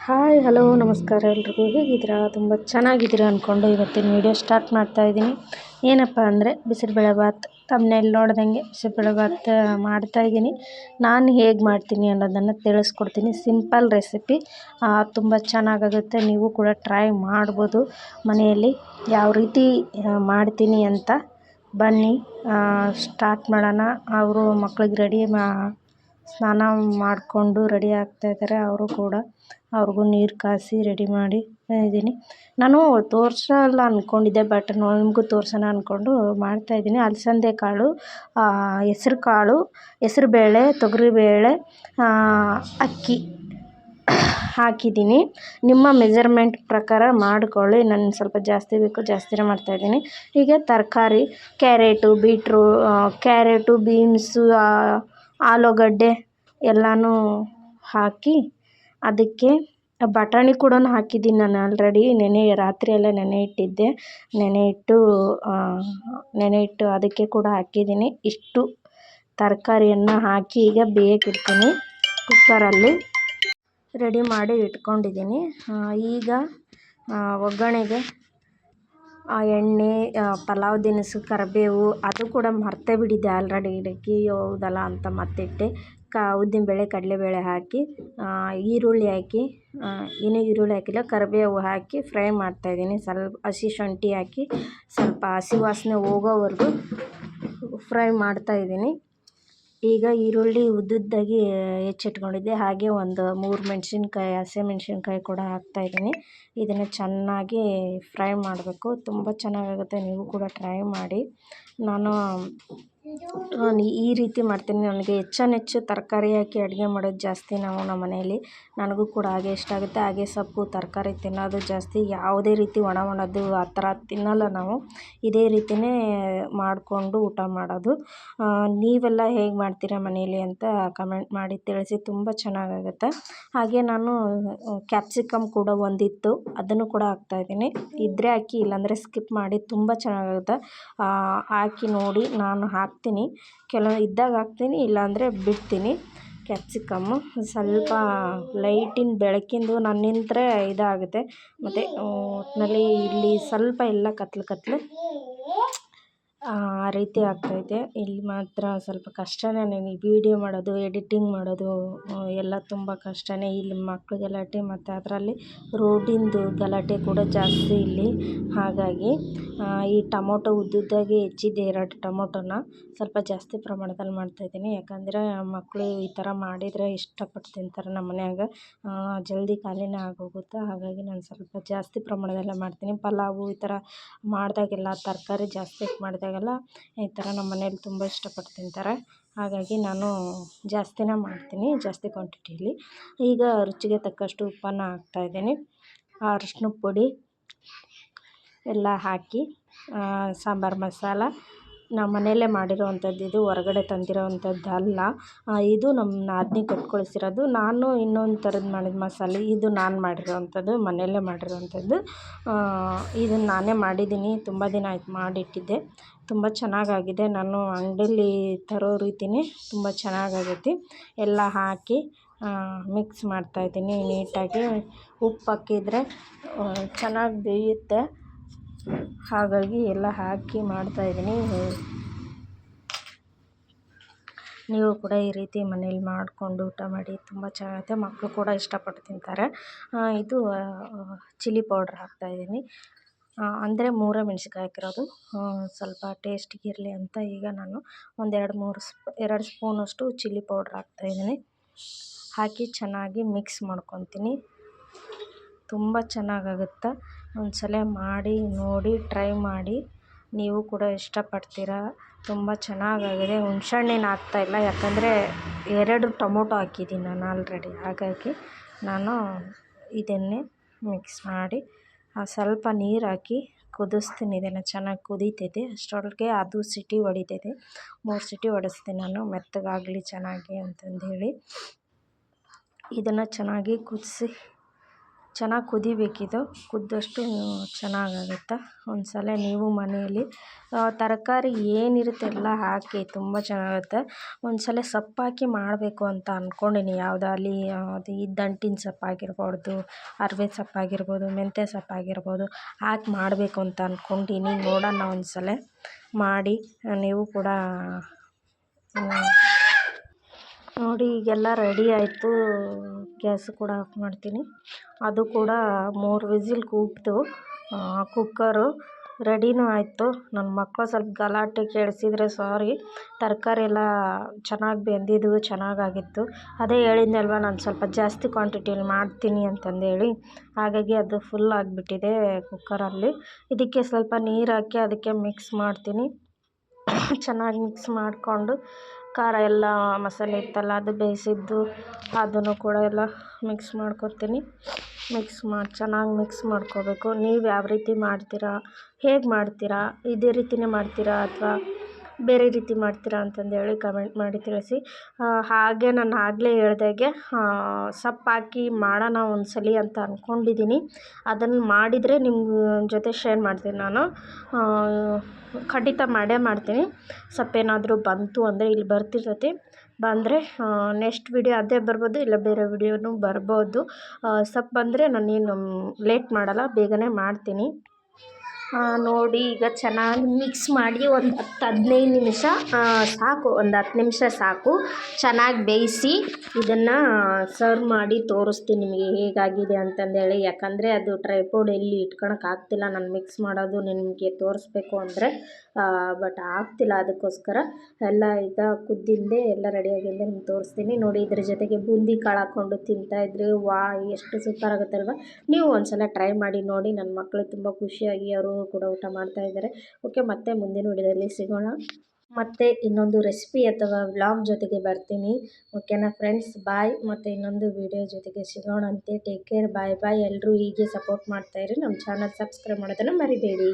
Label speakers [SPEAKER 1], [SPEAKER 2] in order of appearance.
[SPEAKER 1] Hi hello ನಮಸ್ಕಾರ ಎಲ್ರಿಗೂ. ಹೇಗಿದ್ದೀರಾ? ತುಂಬ ಚೆನ್ನಾಗಿದ್ದೀರಾ ಅಂದ್ಕೊಂಡು ಇವತ್ತಿನ ವೀಡಿಯೋ ಸ್ಟಾರ್ಟ್ ಮಾಡ್ತಾಯಿದ್ದೀನಿ. ಏನಪ್ಪ ಅಂದರೆ ಬಿಸಿಬೇಳೆಬಾತ್ ತಮ್ಮನೇಲಿ ನೋಡ್ದಂಗೆ ಬಿಸಿಬೇಳೆಬಾತ್ ಮಾಡ್ತಾಯಿದ್ದೀನಿ. ನಾನು ಹೇಗೆ ಮಾಡ್ತೀನಿ ಅನ್ನೋದನ್ನು ತಿಳಿಸ್ಕೊಡ್ತೀನಿ. ಸಿಂಪಲ್ ರೆಸಿಪಿ, ತುಂಬ ಚೆನ್ನಾಗಾಗುತ್ತೆ. ನೀವು ಕೂಡ ಟ್ರೈ ಮಾಡ್ಬೋದು ಮನೆಯಲ್ಲಿ. ಯಾವ ರೀತಿ ಮಾಡ್ತೀನಿ ಅಂತ ಬನ್ನಿ ಸ್ಟಾರ್ಟ್ ಮಾಡೋಣ. ಅವರು ಮಕ್ಳಿಗೆ ಸ್ನಾನ ಮಾಡಿಕೊಂಡು ರೆಡಿ ಆಗ್ತಾಯಿದ್ದಾರೆ. ಅವರು ಕೂಡ ಅವ್ರಿಗೂ ನೀರು ಕಾಯಿಸಿ ರೆಡಿ ಮಾಡಿ ಇದ್ದೀನಿ. ನಾನು ತೋರಿಸಲ್ಲ ಅಂದ್ಕೊಂಡಿದ್ದೆ, ಬಟ್ ನಿಮಗೂ ತೋರಿಸೋಣ ಅಂದ್ಕೊಂಡು ಮಾಡ್ತಾಯಿದ್ದೀನಿ. ಅಲಸಂದೆ ಕಾಳು, ಹೆಸ್ರು ಕಾಳು, ಹೆಸ್ರುಬೇಳೆ, ತೊಗರಿಬೇಳೆ, ಅಕ್ಕಿ ಹಾಕಿದ್ದೀನಿ. ನಿಮ್ಮ ಮೆಜರ್ಮೆಂಟ್ ಪ್ರಕಾರ ಮಾಡಿಕೊಳ್ಳಿ. ನಾನು ಸ್ವಲ್ಪ ಜಾಸ್ತಿ ಬೇಕು, ಜಾಸ್ತಿನೇ ಮಾಡ್ತಾಯಿದ್ದೀನಿ. ಹೀಗೆ ತರಕಾರಿ ಕ್ಯಾರೆಟು, ಬೀನ್ಸು, ಆಲೂಗಡ್ಡೆ ಎಲ್ಲನೂ ಹಾಕಿ ಅದಕ್ಕೆ ಬಟಾಣಿ ಕೂಡ ಹಾಕಿದ್ದೀನಿ. ನಾನು ಆಲ್ರೆಡಿ ರಾತ್ರಿಯೆಲ್ಲ ನೆನೆ ಇಟ್ಟು ಅದಕ್ಕೆ ಕೂಡ ಹಾಕಿದ್ದೀನಿ. ಇಷ್ಟು ತರಕಾರಿಯನ್ನು ಹಾಕಿ ಈಗ ಬೇಯಕ್ಕಿಡ್ತೀನಿ. ಕುಕ್ಕರಲ್ಲಿ ರೆಡಿ ಮಾಡಿ ಇಟ್ಕೊಂಡಿದ್ದೀನಿ. ಈಗ ಒಗ್ಗರಣೆಗೆ ಎಣ್ಣೆ, ಪಲಾವ್ ದಿನಸು, ಕರಿಬೇವು ಅದು ಕೂಡ ಮರ್ತೇ ಬಿಟ್ಟಿದ್ದೆ ಆಲ್ರೆಡಿ ಇಡಕ್ಕೆ, ಹೌದಲ್ಲ ಅಂತ ಮತ್ತಿಟ್ಟೆ. ಉದ್ದಿನಬೇಳೆ, ಕಡಲೆಬೇಳೆ ಹಾಕಿ ಈರುಳ್ಳಿ ಹಾಕಿ, ಇನ್ನೂ ಈರುಳ್ಳಿ ಹಾಕಿಲ್ಲ, ಕರಿಬೇವು ಹಾಕಿ ಫ್ರೈ ಮಾಡ್ತಾಯಿದ್ದೀನಿ. ಸ್ವಲ್ಪ ಹಸಿ ಶುಂಠಿ ಹಾಕಿ ಸ್ವಲ್ಪ ಹಸಿ ವಾಸನೆ ಹೋಗೋವರೆಗೂ ಫ್ರೈ ಮಾಡ್ತಾಯಿದ್ದೀನಿ. ಈಗ ಈರುಳ್ಳಿ ಉದ್ದುದ್ದಾಗಿ ಹೆಚ್ಚಿಟ್ಕೊಂಡಿದ್ದೆ, ಹಾಗೆ ಒಂದು 3 ಹಸಿಮೆಣ್ಸಿನ್ಕಾಯಿ ಕೂಡ ಹಾಕ್ತಾಯಿದ್ದೀನಿ. ಇದನ್ನು ಚೆನ್ನಾಗಿ ಫ್ರೈ ಮಾಡಬೇಕು. ತುಂಬ ಚೆನ್ನಾಗಾಗುತ್ತೆ. ನೀವು ಕೂಡ ಟ್ರೈ ಮಾಡಿ. ನಾನು ಈ ರೀತಿ ಮಾಡ್ತೀನಿ. ನನಗೆ ಹೆಚ್ಚು ತರಕಾರಿ ಹಾಕಿ ಅಡುಗೆ ಮಾಡೋದು ಜಾಸ್ತಿ ನಮ್ಮ ಮನೆಯಲ್ಲಿ. ನನಗೂ ಕೂಡ ಹಾಗೆ ಇಷ್ಟ ಆಗುತ್ತೆ. ಹಾಗೆ ಸೊಪ್ಪು ತರಕಾರಿ ತಿನ್ನೋದು ಜಾಸ್ತಿ. ಯಾವುದೇ ರೀತಿ ಒಣದು ಆ ಥರ ತಿನ್ನಲ್ಲ ನಾವು. ಇದೇ ರೀತಿಯೇ ಮಾಡಿಕೊಂಡು ಊಟ ಮಾಡೋದು. ನೀವೆಲ್ಲ ಹೇಗೆ ಮಾಡ್ತೀರಾ ಮನೆಯಲ್ಲಿ ಅಂತ ಕಮೆಂಟ್ ಮಾಡಿ ತಿಳಿಸಿ. ತುಂಬ ಚೆನ್ನಾಗಾಗುತ್ತೆ. ಹಾಗೆ ನಾನು ಕ್ಯಾಪ್ಸಿಕಮ್ ಕೂಡ ಒಂದಿತ್ತು, ಅದನ್ನು ಕೂಡ ಹಾಕ್ತಾಯಿದ್ದೀನಿ. ಇದ್ದರೆ ಹಾಕಿ, ಇಲ್ಲಾಂದರೆ ಸ್ಕಿಪ್ ಮಾಡಿ. ತುಂಬ ಚೆನ್ನಾಗಾಗುತ್ತೆ. ಹಾಕಿ ನೋಡಿ. ನಾನು ಹಾಕ್ತೀನಿ, ಕೆಲವು ಇದ್ದಾಗ ಹಾಕ್ತೀನಿ, ಇಲ್ಲಾಂದರೆ ಬಿಡ್ತೀನಿ. ಕ್ಯಾಪ್ಸಿಕಮ್ಮು ಸ್ವಲ್ಪ ಲೈಟಿನ ಬೆಳಕಿಂದು ನಾನು ನಿಂತರೆ ಇದಾಗುತ್ತೆ. ಮತ್ತು ಒಟ್ಟಿನಲ್ಲಿ ಇಲ್ಲಿ ಸ್ವಲ್ಪ ಎಲ್ಲ ಕತ್ಲು ಆ ರೀತಿ ಆಗ್ತೈತೆ. ಇಲ್ಲಿ ಮಾತ್ರ ಸ್ವಲ್ಪ ಕಷ್ಟನೇ. ನನಗೆ ವೀಡಿಯೋ ಮಾಡೋದು, ಎಡಿಟಿಂಗ್ ಮಾಡೋದು ಎಲ್ಲ ತುಂಬ ಕಷ್ಟನೇ. ಇಲ್ಲಿ ಮಕ್ಳು ಗಲಾಟೆ ಮತ್ತು ಅದರಲ್ಲಿ ರೋಡಿಂದು ಗಲಾಟೆ ಕೂಡ ಜಾಸ್ತಿ ಇಲ್ಲಿ. ಹಾಗಾಗಿ ಈ ಟೊಮೊಟೊ ಉದ್ದುದ್ದಾಗಿ ಹೆಚ್ಚಿದ್ದೆ, 2 ಟೊಮೊಟೊನ ಸ್ವಲ್ಪ ಜಾಸ್ತಿ ಪ್ರಮಾಣದಲ್ಲಿ ಮಾಡ್ತಾಯಿದ್ದೀನಿ. ಯಾಕಂದರೆ ಮಕ್ಕಳು ಈ ಥರ ಮಾಡಿದರೆ ಇಷ್ಟಪಟ್ಟು ತಿಂತಾರೆ ನಮ್ಮ ಮನ್ಯಾಗ. ಜಲ್ದಿ ಖಾಲಿನೇ ಆಗೋಗುತ್ತೆ. ಹಾಗಾಗಿ ನಾನು ಸ್ವಲ್ಪ ಜಾಸ್ತಿ ಪ್ರಮಾಣದಲ್ಲೇ ಮಾಡ್ತೀನಿ. ಪಲಾವು ಈ ಥರ ಮಾಡಿದಾಗೆಲ್ಲ ತರಕಾರಿ ಜಾಸ್ತಿ ಮಾಡಿದಾಗೆಲ್ಲ ಈ ಥರ ನಮ್ಮ ಮನೇಲಿ ತುಂಬ ಇಷ್ಟಪಟ್ಟು ತಿಂತಾರೆ. ಹಾಗಾಗಿ ನಾನು ಜಾಸ್ತಿನೇ ಮಾಡ್ತೀನಿ, ಜಾಸ್ತಿ ಕ್ವಾಂಟಿಟಿಲಿ. ಈಗ ರುಚಿಗೆ ತಕ್ಕಷ್ಟು ಉಪ್ಪನ್ನು ಹಾಕ್ತಾಯಿದ್ದೀನಿ. ಅರಶಿನದ ಪುಡಿ ಎಲ್ಲ ಹಾಕಿ, ಸಾಂಬಾರು ಮಸಾಲ ನಮ್ಮ ಮನೆಯಲ್ಲೇ ಮಾಡಿರೋವಂಥದ್ದು, ಇದು ಹೊರಗಡೆ ತಂದಿರೋವಂಥದ್ದು ಅಲ್ಲ. ಇದು ನಮ್ಮ ನಾದಿನಿ ಕೊಟ್ಟು ಕಳಿಸಿರೋದು. ನಾನು ಇನ್ನೊಂದು ಥರದ್ದು ಮಾಡಿದ ಮಸಾಲೆ, ಇದು ನಾನು ಮಾಡಿರೋವಂಥದ್ದು, ಮನೆಯಲ್ಲೇ ಮಾಡಿರೋವಂಥದ್ದು. ಇದನ್ನು ನಾನೇ ಮಾಡಿದ್ದೀನಿ. ತುಂಬ ದಿನ ಆಯ್ತು ಮಾಡಿಟ್ಟಿದ್ದೆ. ತುಂಬ ಚೆನ್ನಾಗಾಗಿದೆ. ನಾನು ಅಂಗಡೀಲಿ ತರೋ ರೀತಿಯೇ ತುಂಬ ಚೆನ್ನಾಗಾಗೈತಿ. ಎಲ್ಲ ಹಾಕಿ ಮಿಕ್ಸ್ ಮಾಡ್ತಾಯಿದ್ದೀನಿ ನೀಟಾಗಿ. ಉಪ್ಪು ಹಾಕಿದರೆ ಚೆನ್ನಾಗಿ ಬೇಯುತ್ತೆ. ಹಾಗಾಗಿ ಎಲ್ಲ ಹಾಕಿ ಮಾಡ್ತಾಯಿದ್ದೀನಿ. ನೀವು ಕೂಡ ಈ ರೀತಿ ಮನೇಲಿ ಮಾಡಿಕೊಂಡು ಊಟ ಮಾಡಿ. ತುಂಬ ಚೆನ್ನಾಗಿರುತ್ತೆ. ಮಕ್ಕಳು ಕೂಡ ಇಷ್ಟಪಟ್ಟು ತಿಂತಾರೆ. ಇದು ಚಿಲ್ಲಿ ಪೌಡ್ರ್ ಹಾಕ್ತಾಯಿದ್ದೀನಿ. ಅಂದರೆ 3 ಮೆಣಸಿನ್ಕಾಯಿ ಹಾಕಿರೋದು, ಸ್ವಲ್ಪ ಟೇಸ್ಟಿಗೆ ಇರಲಿ ಅಂತ. ಈಗ ನಾನು ಒಂದು 2 ಸ್ಪೂನಷ್ಟು ಚಿಲ್ಲಿ ಪೌಡ್ರ್ ಹಾಕ್ತಾಯಿದ್ದೀನಿ. ಹಾಕಿ ಚೆನ್ನಾಗಿ ಮಿಕ್ಸ್ ಮಾಡ್ಕೊತೀನಿ. ತುಂಬ ಚೆನ್ನಾಗಾಗುತ್ತೆ. ಒಂದ್ಸಲ ಮಾಡಿ ನೋಡಿ, ಟ್ರೈ ಮಾಡಿ. ನೀವು ಕೂಡ ಇಷ್ಟಪಡ್ತೀರಾ. ತುಂಬ ಚೆನ್ನಾಗಾಗಿದೆ. ಹುಣ್ಸೆಹಣ್ಣಿನ ಹಾಕ್ತಾಯಿಲ್ಲ, ಯಾಕಂದರೆ 2 ಟೊಮೊಟೊ ಹಾಕಿದ್ದೀನಿ ನಾನು ಆಲ್ರೆಡಿ. ಹಾಗಾಗಿ ನಾನು ಇದನ್ನೇ ಮಿಕ್ಸ್ ಮಾಡಿ ಸ್ವಲ್ಪ ನೀರು ಹಾಕಿ ಕುದಿಸ್ತೀನಿ. ಇದನ್ನು ಚೆನ್ನಾಗಿ ಕುದೀತೈತೆ. ಅಷ್ಟರೊಳಗೆ ಅದು ಸಿಟಿ ಹೊಡಿತೈತೆ. 3 ಸಿಟಿ ಹೊಡೆಸ್ತೀನಿ ನಾನು, ಮೆತ್ತಗಾಗಲಿ ಚೆನ್ನಾಗಿ ಅಂತಂದೇಳಿ. ಇದನ್ನು ಚೆನ್ನಾಗಿ ಕುದಿಸಿ ಚೆನ್ನಾಗಿ ಕುದಿಬೇಕಿದು. ಕುದ್ದಷ್ಟು ಚೆನ್ನಾಗಾಗುತ್ತೆ. ಒಂದು ಸಲ ನೀವು ಮನೆಯಲ್ಲಿ ತರಕಾರಿ ಏನಿರುತ್ತೆ ಎಲ್ಲ ಹಾಕಿ ತುಂಬ ಚೆನ್ನಾಗುತ್ತೆ. ಒಂದು ಸಲ ಸೊಪ್ಪಾಕಿ ಮಾಡಬೇಕು ಅಂತ ಅಂದ್ಕೊಂಡೀನಿ. ಯಾವುದಾಗಲಿ ಅದು ಈ ದಂಟಿನ ಸೊಪ್ಪಾಗಿರ್ಬಾರ್ದು, ಅರಿವೆ ಸೊಪ್ಪಾಗಿರ್ಬೋದು, ಮೆಂತ್ಯ ಸೊಪ್ಪಾಗಿರ್ಬೋದು ಹಾಕಿ ಮಾಡಬೇಕು ಅಂತ ಅಂದ್ಕೊಂಡೀನಿ. ನೋಡೋಣ ಒಂದು ಸಲ ಮಾಡಿ. ನೀವು ಕೂಡ ನೋಡಿ. ಈಗೆಲ್ಲ ರೆಡಿ ಆಯಿತು. ಗ್ಯಾಸ್ ಕೂಡ ಆಫ್ ಮಾಡ್ತೀನಿ. ಅದು ಕೂಡ 3 ವಿಸಿಲ್ ಕೂಗ್ತು. ಕುಕ್ಕರು ರೆಡಿನೂ ಆಯಿತು. ನನ್ನ ಮಕ್ಕಳು ಸ್ವಲ್ಪ ಗಲಾಟೆ ಕೇಳಿಸಿದ್ರೆ ಸಾರಿ. ತರಕಾರಿ ಎಲ್ಲ ಚೆನ್ನಾಗಿ ಬೆಂದಿದ್ದು ಚೆನ್ನಾಗಾಗಿತ್ತು. ಅದೇ ಹೇಳಿದ್ನಲ್ವ ನಾನು ಸ್ವಲ್ಪ ಜಾಸ್ತಿ ಕ್ವಾಂಟಿಟಿಯಲ್ಲಿ ಮಾಡ್ತೀನಿ ಅಂತಂದೇಳಿ. ಹಾಗಾಗಿ ಅದು ಫುಲ್ ಆಗಿಬಿಟ್ಟಿದೆ ಕುಕ್ಕರಲ್ಲಿ. ಇದಕ್ಕೆ ಸ್ವಲ್ಪ ನೀರು ಹಾಕಿ ಅದಕ್ಕೆ ಮಿಕ್ಸ್ ಮಾಡ್ತೀನಿ. ಚೆನ್ನಾಗಿ ಮಿಕ್ಸ್ ಮಾಡಿಕೊಂಡು ಖಾರ ಎಲ್ಲ ಮಸಾಲೆ ಇತ್ತಲ್ಲ ಅದು ಬೇಯಿಸಿದ್ದು ಅದನ್ನು ಕೂಡ ಎಲ್ಲ ಮಿಕ್ಸ್ ಮಾಡ್ಕೊತೀನಿ. ಚೆನ್ನಾಗಿ ಮಿಕ್ಸ್ ಮಾಡ್ಕೋಬೇಕು. ನೀವು ಯಾವ ರೀತಿ ಮಾಡ್ತೀರಾ, ಹೇಗೆ ಮಾಡ್ತೀರಾ, ಇದೇ ರೀತಿಯೇ ಮಾಡ್ತೀರಾ ಅಥವಾ ಬೇರೆ ರೀತಿ ಮಾಡ್ತೀರಾ ಅಂತಂದೇಳಿ ಕಮೆಂಟ್ ಮಾಡಿ ತಿಳಿಸಿ. ಹಾಗೆ ನಾನು ಆಗಲೇ ಹೇಳ್ದಾಗೆ ಸೊಪ್ಪು ಹಾಕಿ ಮಾಡೋಣ ಒಂದು ಸಲ ಅಂತ ಅಂದ್ಕೊಂಡಿದ್ದೀನಿ. ಅದನ್ನು ಮಾಡಿದರೆ ನಿಮ್ಮ ಜೊತೆ ಶೇರ್ ಮಾಡ್ತೀನಿ. ನಾನು ಖಂಡಿತ ಮಾಡೇ ಮಾಡ್ತೀನಿ. ಸೊಪ್ಪೇನಾದರೂ ಬಂತು ಅಂದರೆ ಇಲ್ಲಿ ಬರ್ತಿರ್ತೈತಿ. ಬಂದರೆ ನೆಕ್ಸ್ಟ್ ವಿಡಿಯೋ ಅದೇ ಬರ್ಬೋದು, ಇಲ್ಲ ಬೇರೆ ವಿಡಿಯೋನೂ ಬರ್ಬೋದು. ಸೊಪ್ಪು ಬಂದರೆ ನಾನೇನು ಲೇಟ್ ಮಾಡಲ್ಲ, ಬೇಗನೆ ಮಾಡ್ತೀನಿ. ನೋಡಿ ಈಗ ಚೆನ್ನಾಗಿ ಮಿಕ್ಸ್ ಮಾಡಿ ಒಂದು 10-15 ನಿಮಿಷ ಸಾಕು. ಒಂದು 10 ನಿಮಿಷ ಸಾಕು. ಚೆನ್ನಾಗಿ ಬೇಯಿಸಿ ಇದನ್ನು ಸರ್ವ್ ಮಾಡಿ ತೋರಿಸ್ತೀನಿ ನಿಮಗೆ ಹೇಗಾಗಿದೆ ಅಂತಂದೇಳಿ. ಯಾಕಂದರೆ ಅದು ಟ್ರೈಪೋಡ್ ಎಲ್ಲಿ ಇಟ್ಕೊಳಕ್ಕಾಗ್ತಿಲ್ಲ ನಾನು ಮಿಕ್ಸ್ ಮಾಡೋದು ನಿಮಗೆ ತೋರಿಸ್ಬೇಕು ಅಂದರೆ. ಬಟ್ ಆಗ್ತಿಲ್ಲ. ಅದಕ್ಕೋಸ್ಕರ ಎಲ್ಲ ಕುದ್ದಿಂದೆ ಎಲ್ಲ ರೆಡಿಯಾಗಿಂದೆ ನಿಮ್ಗೆ ತೋರಿಸ್ತೀನಿ. ನೋಡಿ ಇದ್ರ ಜೊತೆಗೆ ಬೂಂದಿ ಕಾಳು ಹಾಕ್ಕೊಂಡು ತಿಂತಾಯಿದ್ರೆ ಎಷ್ಟು ಸೂಪರ್ ಆಗುತ್ತಲ್ವ. ನೀವು ಒಂದು ಸಲ ಟ್ರೈ ಮಾಡಿ ನೋಡಿ. ನನ್ನ ಮಕ್ಕಳು ತುಂಬ ಖುಷಿಯಾಗಿ ಅವರು ಕೂಡ ಊಟ ಮಾಡ್ತಾಯಿದ್ದಾರೆ. ಓಕೆ, ಮತ್ತೆ ಮುಂದಿನ ವಿಡಿಯೋದಲ್ಲಿ ಸಿಗೋಣ. ಮತ್ತು ಇನ್ನೊಂದು ರೆಸಿಪಿ ಅಥವಾ ವ್ಲಾಗ್ ಜೊತೆಗೆ ಬರ್ತೀನಿ. ಓಕೆನಾ ಫ್ರೆಂಡ್ಸ್, ಬಾಯ್. ಮತ್ತು ಇನ್ನೊಂದು ವಿಡಿಯೋ ಜೊತೆಗೆ ಸಿಗೋಣಂತೆ. ಟೇಕ್ ಕೇರ್, ಬಾಯ್ ಬಾಯ್. ಎಲ್ಲರೂ ಹೀಗೆ ಸಪೋರ್ಟ್ ಮಾಡ್ತಾಯಿರಿ. ನಮ್ಮ ಚಾನಲ್ ಸಬ್ಸ್ಕ್ರೈಬ್ ಮಾಡೋದನ್ನು ಮರಿಬೇಡಿ.